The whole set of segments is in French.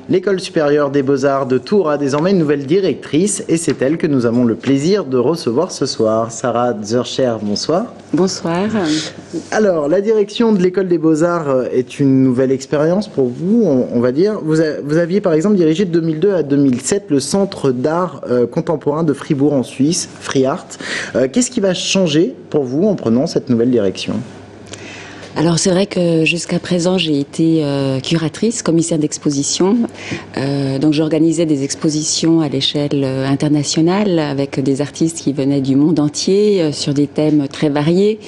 L'École supérieure des beaux-arts de Tours a désormais une nouvelle directrice et c'est elle que nous avons le plaisir de recevoir ce soir. Sarah Zurcher, bonsoir. Bonsoir. Alors, la direction de l'École des beaux-arts est une nouvelle expérience pour vous, on va dire. Vous aviez par exemple dirigé de 2002 à 2007 le Centre d'art contemporain de Fribourg en Suisse, FreeArt. Qu'est-ce qui va changer pour vous en prenant cette nouvelle direction ? Alors c'est vrai que jusqu'à présent j'ai été curatrice, commissaire d'exposition, donc j'organisais des expositions à l'échelle internationale avec des artistes qui venaient du monde entier sur des thèmes très variés.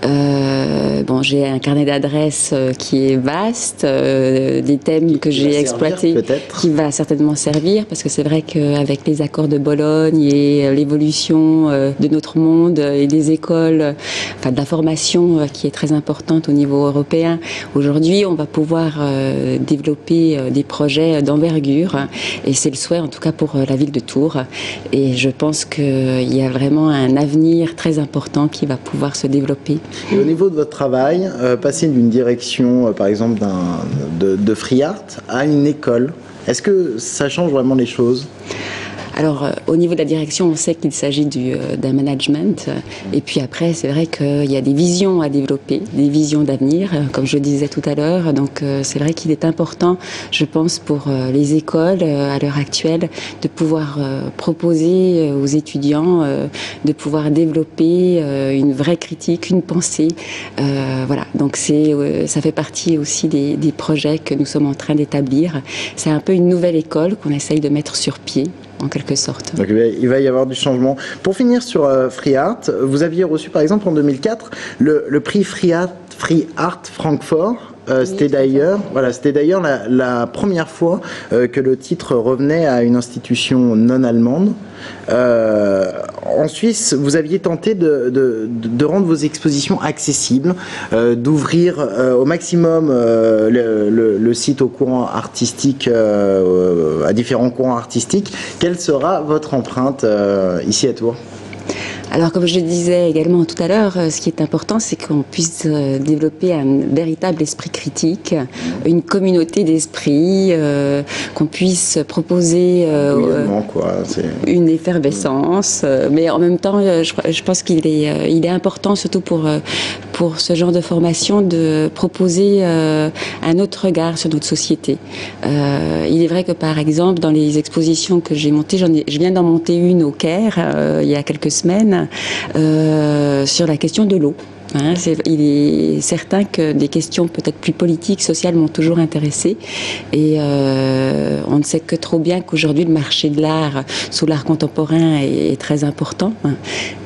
Bon, j'ai un carnet d'adresses qui est vaste, des thèmes que j'ai exploités, qui va certainement servir parce que c'est vrai qu'avec les accords de Bologne et l'évolution de notre monde et des écoles, enfin de la formation qui est très importante au niveau européen. Aujourd'hui, on va pouvoir développer des projets d'envergure et c'est le souhait en tout cas pour la ville de Tours. Et je pense qu'il y a vraiment un avenir très important qui va pouvoir se développer. Et au niveau de votre travail, passer d'une direction, par exemple, de FreeArt à une école, est-ce que ça change vraiment les choses ? Alors, au niveau de la direction, on sait qu'il s'agit d'un management. Et puis après, c'est vrai qu'il y a des visions à développer, des visions d'avenir, comme je le disais tout à l'heure. Donc, c'est vrai qu'il est important, je pense, pour les écoles, à l'heure actuelle, de pouvoir proposer aux étudiants, de pouvoir développer une vraie critique, une pensée. Voilà. Donc, ça fait partie aussi des projets que nous sommes en train d'établir. C'est un peu une nouvelle école qu'on essaye de mettre sur pied, en quelque sorte. Donc, il va y avoir du changement. Pour finir sur FreeArt, vous aviez reçu par exemple en 2004 le prix FreeArt Francfort. C'était d'ailleurs la première fois que le titre revenait à une institution non allemande. En Suisse, vous aviez tenté de rendre vos expositions accessibles, d'ouvrir au maximum le site au courant artistique, à différents courants artistiques. Quelle sera votre empreinte ici à Tours ? Alors, comme je le disais également tout à l'heure, ce qui est important, c'est qu'on puisse développer un véritable esprit critique, une communauté d'esprit, qu'on puisse proposer une effervescence. Mais en même temps, je pense qu'il est important, surtout pour ce genre de formation, de proposer un autre regard sur notre société. Il est vrai que, par exemple, dans les expositions que j'ai montées, je viens d'en monter une au Caire il y a quelques semaines, sur la question de l'eau. Il est certain que des questions peut-être plus politiques, sociales m'ont toujours intéressée et on ne sait que trop bien qu'aujourd'hui le marché de l'art sous l'art contemporain est très important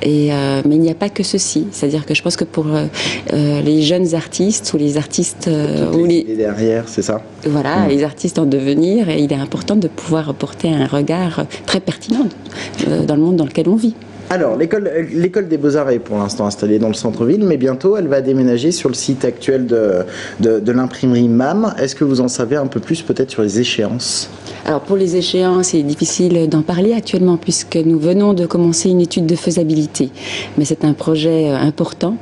mais il n'y a pas que ceci, c'est-à-dire que je pense que pour les jeunes artistes ou les artistes derrière, c'est ça. Voilà, les artistes en devenir, et il est important de pouvoir apporter un regard très pertinent dans le monde dans lequel on vit. Alors, l'école des beaux-arts est pour l'instant installée dans le centre-ville, mais bientôt elle va déménager sur le site actuel de l'imprimerie MAM. Est-ce que vous en savez un peu plus peut-être sur les échéances ? Alors pour les échéances, c'est difficile d'en parler actuellement puisque nous venons de commencer une étude de faisabilité. Mais c'est un projet important.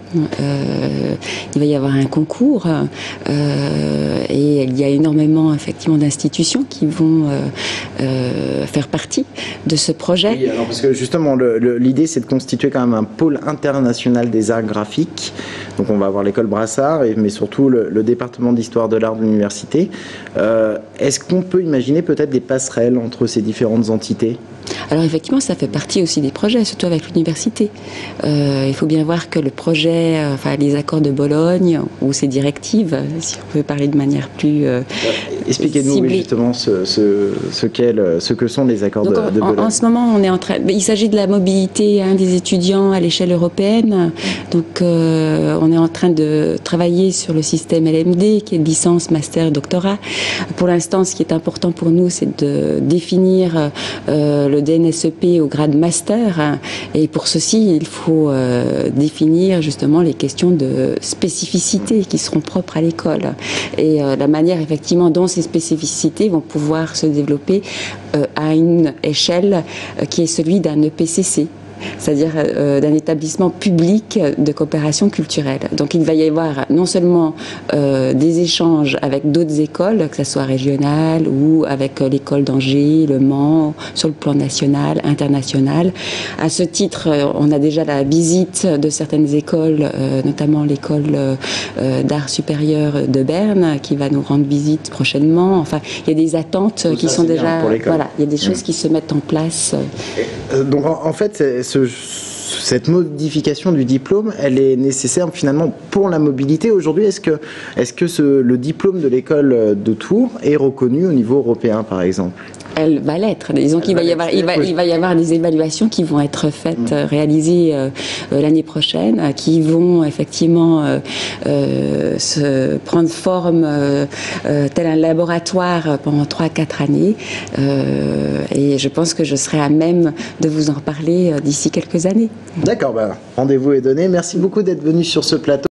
Il va y avoir un concours et il y a énormément effectivement d'institutions qui vont faire partie de ce projet. Oui, alors parce que justement l'idée c'est de constituer quand même un pôle international des arts graphiques. Donc on va avoir l'école Brassard, mais surtout le département d'histoire de l'art de l'université. Est-ce qu'on peut imaginer peut-être des passerelles entre ces différentes entités ? Alors effectivement, ça fait partie aussi des projets, surtout avec l'université. Il faut bien voir que le projet, les accords de Bologne ou ces directives, si on peut parler de manière plus expliquez-nous ciblée. Justement ce que sont les accords de Bologne. En ce moment, on est en train. Il s'agit de la mobilité des étudiants à l'échelle européenne. Donc, on est en train de travailler sur le système LMD, qui est licence, master, doctorat. Pour l'instant, ce qui est important pour nous, c'est de définir le DNSEP au grade master. Et pour ceci, il faut définir justement les questions de spécificité qui seront propres à l'école. Et la manière effectivement dont ces spécificités vont pouvoir se développer à une échelle qui est celui d'un EPCC. c'est-à-dire d'un établissement public de coopération culturelle. Donc il va y avoir non seulement des échanges avec d'autres écoles, que ce soit régionales ou avec l'école d'Angers, Le Mans, sur le plan national, international. À ce titre, on a déjà la visite de certaines écoles, notamment l'école d'art supérieur de Berne, qui va nous rendre visite prochainement. Enfin, il y a des attentes qui sont déjà... Voilà, il y a des choses qui se mettent en place. Donc en fait, cette modification du diplôme, elle est nécessaire finalement pour la mobilité. Aujourd'hui, est-ce que le diplôme de l'école de Tours est reconnu au niveau européen, par exemple ? Elle va l'être. Disons qu'il va y avoir des évaluations qui vont être faites, réalisées l'année prochaine, qui vont effectivement se prendre forme tel un laboratoire pendant 3-4 années. Et je pense que je serai à même de vous en parler d'ici quelques années. D'accord, rendez-vous est donné. Merci beaucoup d'être venu sur ce plateau.